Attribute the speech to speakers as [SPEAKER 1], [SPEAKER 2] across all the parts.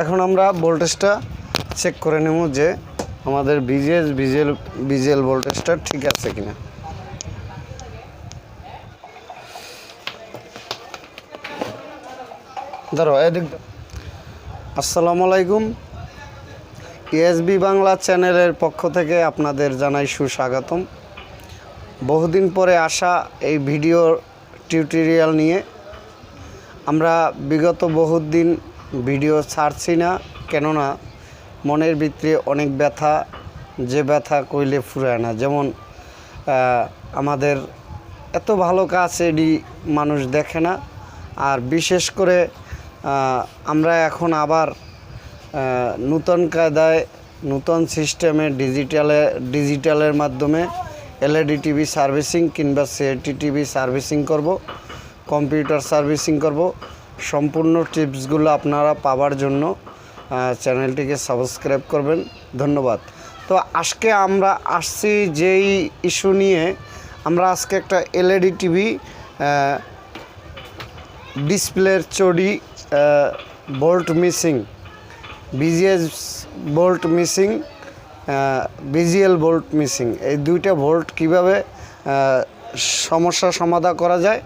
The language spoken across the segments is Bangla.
[SPEAKER 1] এখন আমরা ভোল্টেজটা চেক করে নেব যে আমাদের বিজিএল ভোল্টেজটা ঠিক আছে কিনা। ধরো এদিক। আসসালামু আলাইকুম, এসবি বাংলা চ্যানেলের পক্ষ থেকে আপনাদের জানাই সুস্বাগতম। বহুদিন পরে আসা এই ভিডিও টিউটোরিয়াল নিয়ে। আমরা বিগত বহুদিন ভিডিও ছাড়ছি না, কেননা মনের ভিতরে অনেক ব্যথা, যে ব্যথা কইলে ফুরায় না। যেমন আমাদের এত ভালো কাজ এডি মানুষ দেখে না, আর বিশেষ করে আমরা এখন আবার নূতন কায়দায় নূতন সিস্টেমে ডিজিটালের মাধ্যমে এলইডি টিভি সার্ভিসিং কিংবা সিআরটি টিভি সার্ভিসিং করব, কম্পিউটার সার্ভিসিং করব। সম্পূর্ণ টিপসগুলো আপনারা পাওয়ার জন্য চ্যানেলটিকে সাবস্ক্রাইব করবেন। ধন্যবাদ। তো আজকে আমরা আসছি যেই ইস্যু নিয়ে, আমরা আজকে একটা এলইডি টিভি ডিসপ্লের চড়ি bolt missing, BGS bolt missing, BGL bolt missing, এই দুইটা ভোল্ট কিভাবে সমস্যা সমাধান করা যায়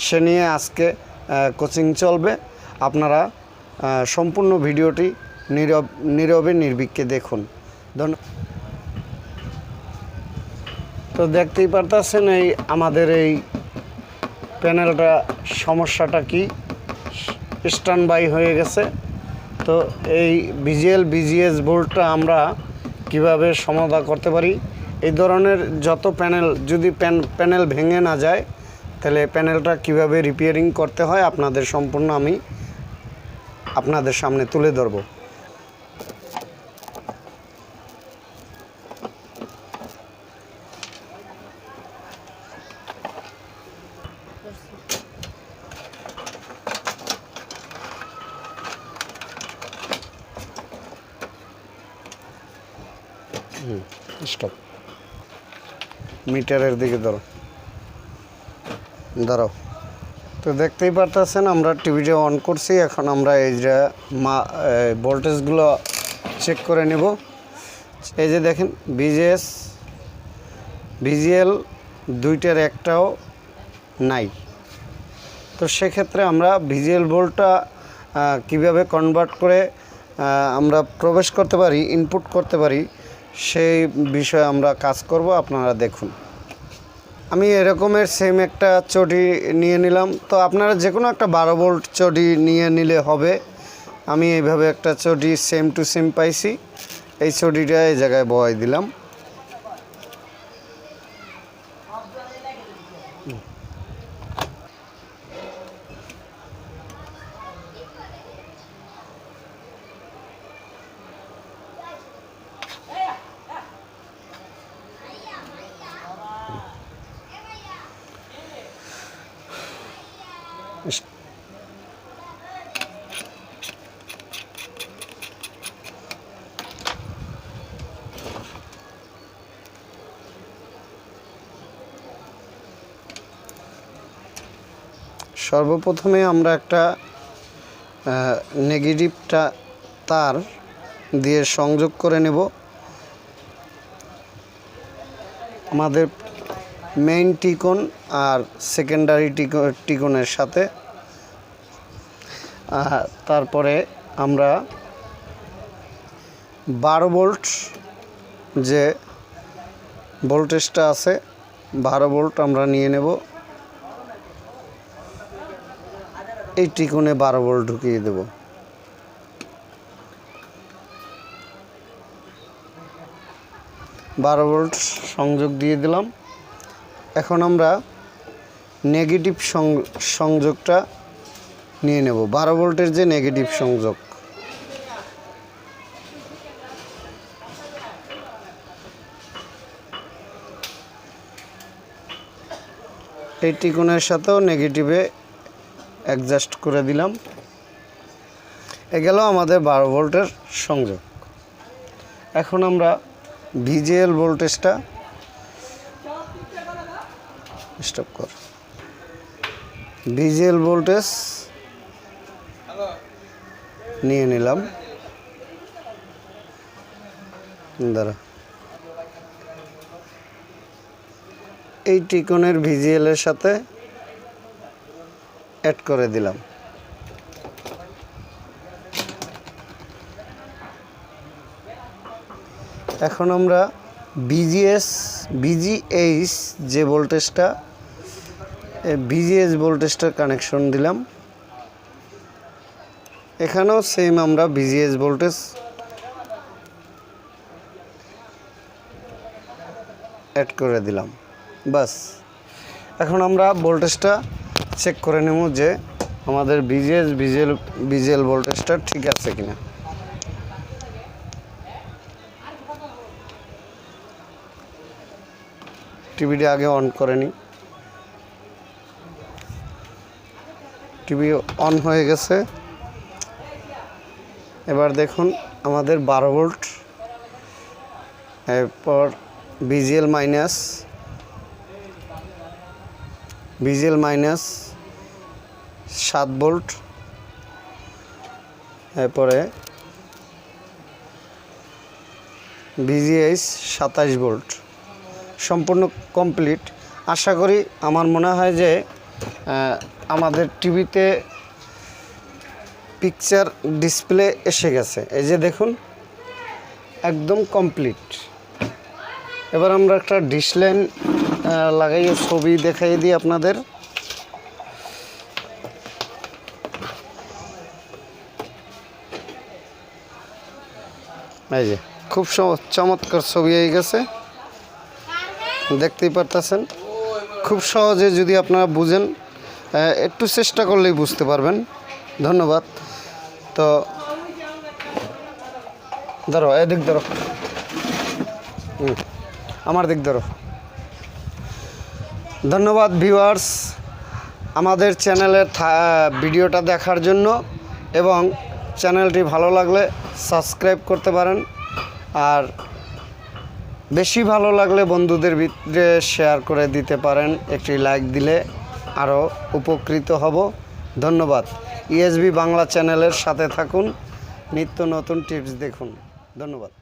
[SPEAKER 1] সে নিয়ে আজকে কোচিং চলবে। আপনারা সম্পূর্ণ ভিডিওটি নীরবে নির্বিঘ্নে দেখুন। তো দেখতেই পারতেছেন এই আমাদের এই প্যানেলটা সমস্যাটা কি, স্ট্যান্ড বাই হয়ে গেছে। তো এই বিজিএস ভোল্টটা আমরা কিভাবে সমাধান করতে পারি, এই ধরনের যত প্যানেল, যদি প্যানেল ভেঙে না যায় তাহলে প্যানেলটা কিভাবে রিপেয়ারিং করতে হয় আপনাদের সম্পূর্ণ আমি আপনাদের সামনে তুলে ধরব। স্টপ। মিটারের দিকে দাঁড়াও। তো দেখতেই পারতেছেন আমরা টিভিটা অন করছি। এখন আমরা এই যে ভোল্টেজগুলো চেক করে নেব। এই যে দেখেন বিজিএল দুইটার একটাও নাই। তো সেক্ষেত্রে আমরা বিজিএল ভোল্টটা কিভাবে কনভার্ট করে আমরা প্রবেশ করতে পারি, ইনপুট করতে পারি, সেই বিষয়ে আমরা কাজ করব। আপনারা দেখুন। আমি এরকমের সেম একটা চটি নিয়ে নিলাম। তো আপনারা যে কোনো একটা 12 ভোল্ট চটি নিয়ে নিলে হবে। আমি এইভাবে একটা চটি সেম টু সেম পাইছি। এই চটিটা এই জায়গায় বসাই দিলাম। সর্বপ্রথমে আমরা একটা নেগেটিভটা তার দিয়ে সংযোগ করে নেব আমাদের মেইন টিকন আর সেকেন্ডারি টিকনের সাথে। তারপরে আমরা 12 ভোল্ট যে ভোল্টেজটা আছে 12 ভোল্ট আমরা নিয়ে নেব। এই টিকনে 12 ভোল্ট ঢুকিয়ে দেব। বারো ভোল্ট সংযোগ দিয়ে দিলাম। এখন আমরা নেগেটিভ সংযোগটা নিয়ে নেব, 12 ভোল্টের যে নেগেটিভ সংযোগ। এই টিকনের সাথেও নেগেটিভে অ্যাডজাস্ট করে দিলাম। এ গেল আমাদের 12 ভোল্টের সংযোগ। এখন আমরা ভিজিএল ভোল্টেজটা স্টপ কর। ভিজিএল ভোল্টেজ নিয়ে নিলাম। দাঁড়া, এই টিকনের ভিজিএল এর সাথে অ্যাড করে দিলাম। এখন আমরা বিজিএইচ যে ভোল্টেজটা, বিজিএইচ ভোল্টেজটার কানেকশন দিলাম। এখানেও সেম আমরা বিজিএইচ ভোল্টেজ অ্যাড করে দিলাম। বাস, এখন আমরা ভোল্টেজটা চেক করে নেব যে আমাদের বিজিএল ভোল্টেজটা ঠিক আছে কিনা। টিভিটা আগে অন করে নিই। টিভি অন হয়ে গেছে। এবার দেখুন আমাদের 12 ভোল্ট, এরপর বিজিএল মাইনাস 7 ভোল্ট, এরপরে বিজিএইচ 27 ভোল্ট, সম্পূর্ণ কমপ্লিট। আশা করি, আমার মনে হয় যে আমাদের টিভিতে পিকচার ডিসপ্লে এসে গেছে। এই যে দেখুন, একদম কমপ্লিট। এবার আমরা একটা ডিশ লাইন লাগাইয়ে ছবি দেখাই দিই আপনাদের। এই যে খুব চমৎকার ছবি হয়ে গেছে, দেখতেই পারতেছেন। খুব সহজে যদি আপনারা বুঝেন, একটু চেষ্টা করলেই বুঝতে পারবেন। ধন্যবাদ। তো ধরো, এদিক ধরো, আমার দিক ধরো। ধন্যবাদ ভিউয়ার্স, আমাদের চ্যানেলের ভিডিওটা দেখার জন্য, এবং চ্যানেলটি ভালো লাগলে সাবস্ক্রাইব করতে পারেন। আর বেশি ভালো লাগলে বন্ধুদের ভিতরে শেয়ার করে দিতে পারেন। একটি লাইক দিলে আরও উপকৃত হব। ধন্যবাদ। ইএসবি বাংলা চ্যানেলের সাথে থাকুন, নিত্য নতুন টিপস দেখুন। ধন্যবাদ।